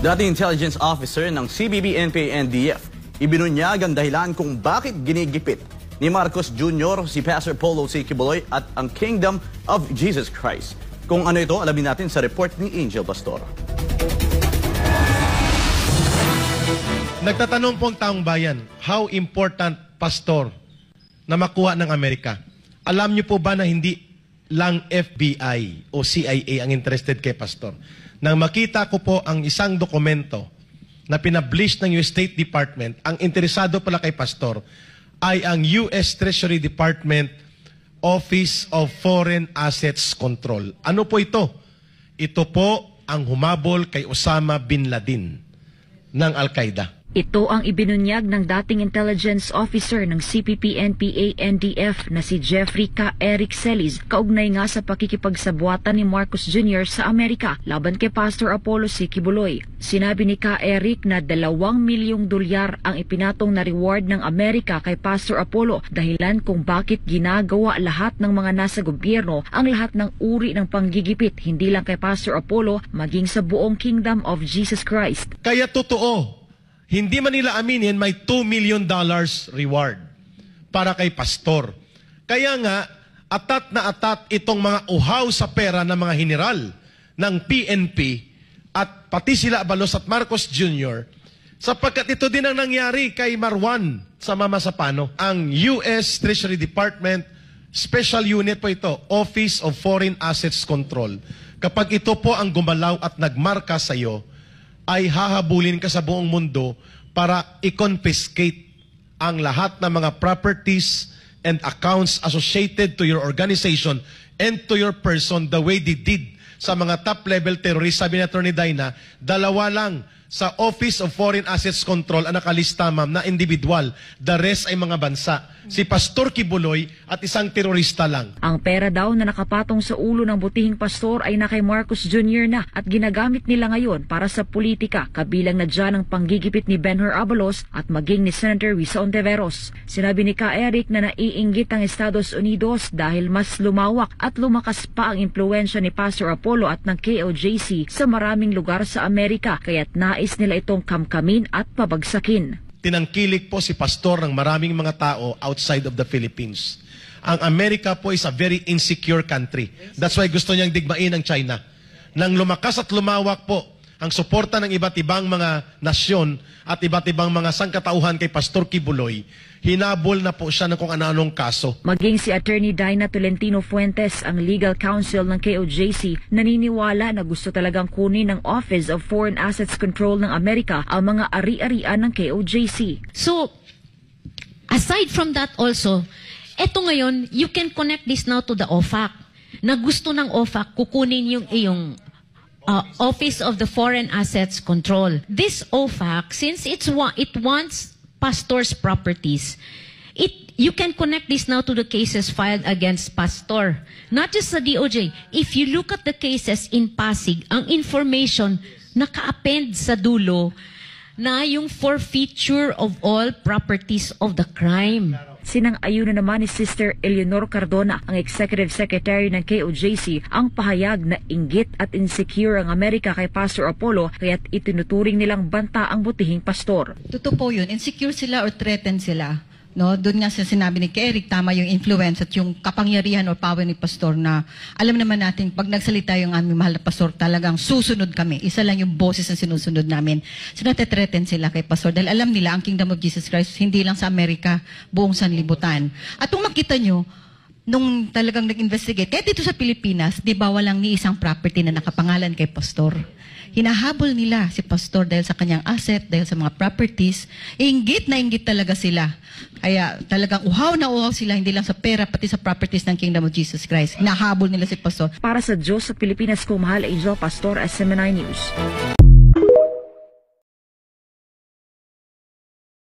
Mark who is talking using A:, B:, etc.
A: Dating intelligence officer ng CBP-NPA-NDF, ibinunyag ang dahilan kung bakit ginigipit ni Marcos Jr. si Pastor Polo C. Kibuloy at ang Kingdom of Jesus Christ. Kung ano ito, alamin natin sa report ni Angel Pastor.
B: Nagtatanong po ang taong bayan, how important, Pastor, na makuha ng Amerika? Alam niyo po ba na hindi lang FBI o CIA ang interested kay Pastor? Nang makita ko po ang isang dokumento na pinablish ng US State Department, ang interesado pala kay Pastor ay ang US Treasury Department Office of Foreign Assets Control. Ano po ito? Ito po ang humabol kay Osama bin Laden ng Al-Qaeda.
C: Ito ang ibinunyag ng dating intelligence officer ng CPP-NPA-NDF na si Jeffrey K. Eric Celis kaugnay nga sa pakikipagsabuatan ni Marcos Jr. sa Amerika laban kay Pastor Apollo C. Kibuloy. Sinabi ni K. Eric na $2 milyong ang ipinatong na reward ng Amerika kay Pastor Apollo dahilan kung bakit ginagawa lahat ng mga nasa gobyerno ang lahat ng uri ng panggigipit hindi lang kay Pastor Apollo maging sa buong Kingdom of Jesus Christ.
B: Kaya totoo, hindi man nila aminin, may $2 million reward para kay Pastor. Kaya nga, atat na atat itong mga uhaw sa pera ng mga general ng PNP at pati sila Abalos at Marcos Jr. sapagkat ito din ang nangyari kay Marwan sa Mama Sapano. Ang US Treasury Department, special unit po ito, Office of Foreign Assets Control. Kapag ito po ang gumalaw at nagmarka sa iyo, ay hahabulin ka sa buong mundo para i-confiscate ang lahat ng mga properties and accounts associated to your organization and to your person the way they did sa mga top-level terrorists. Sabi ni Atty. Dina, 2 lang sa Office of Foreign Assets Control ang nakalista, ma'am, na individual. The rest ay mga bansa. Si Pastor Kibuloy at isang terorista lang.
C: Ang pera daw na nakapatong sa ulo ng butihing pastor ay na kay Marcos Jr. na at ginagamit nila ngayon para sa politika, kabilang na dyan ang panggigipit ni Ben-Hur Abalos at maging ni Senator Risa Ontiveros. Sinabi ni K. Eric na naiinggit ang Estados Unidos dahil mas lumawak at lumakas pa ang impluensya ni Pastor Apollo at ng KOJC sa maraming lugar sa Amerika, kaya't nais nila itong kamkamin at pabagsakin.
B: Tinangkilik po si Pastor ng maraming mga tao outside of the Philippines. Ang Amerika po is a very insecure country. That's why gusto niyang digmain ang China. Nang lumakas at lumawak po ang suporta ng iba't ibang mga nasyon at iba't ibang mga sangkatauhan kay Pastor Kibuloy, hinabol na po siya ng kung ano-anong kaso.
C: Maging si Atty. Dina Tolentino Fuentes, ang legal counsel ng KOJC, naniniwala na gusto talagang kunin ng Office of Foreign Assets Control ng Amerika ang mga ari-arian ng KOJC.
D: So, aside from that also, eto ngayon, you can connect this now to the OFAC. Na gusto ng OFAC kukunin yung iyong Office of the Foreign Assets Control. This OFAC, since it wants pastor's properties, you can connect this now to the cases filed against pastor. Not just the DOJ. If you look at the cases in Pasig, ang information naka-append sa dulo na yung forfeiture of all properties of the crime.
C: Sinang-ayunan naman ni Sister Eleanor Cardona, ang Executive Secretary ng KOJC, ang pahayag na inggit at insecure ang Amerika kay Pastor Apollo kaya't itinuturing nilang banta ang butihing pastor.
E: Totoo po yun. Insecure sila or threatened sila. No, doon nga sinabi ni Eric, tama yung influence at yung kapangyarihan o power ni pastor na alam naman natin pag nagsalita yung aming mahal na pastor talagang susunod kami. Isa lang yung boses na sinusunod namin. So nate-threaten sila kay pastor dahil alam nila ang Kingdom of Jesus Christ hindi lang sa Amerika, buong sanlibutan. At kung makita nyo, nung talagang nag-investigate, kahit dito sa Pilipinas, di ba walang ni isang property na nakapangalan kay pastor? Hinahabol nila si pastor dahil sa kanyang asset, dahil sa mga properties. Inggit na inggit talaga sila. Kaya talagang uhaw na uhaw sila, hindi lang sa pera, pati sa properties ng Kingdom of Jesus Christ. Hinahabol nila si pastor.
C: Para sa Diyos sa Pilipinas, kumahal Angel Pastor, SMNI News.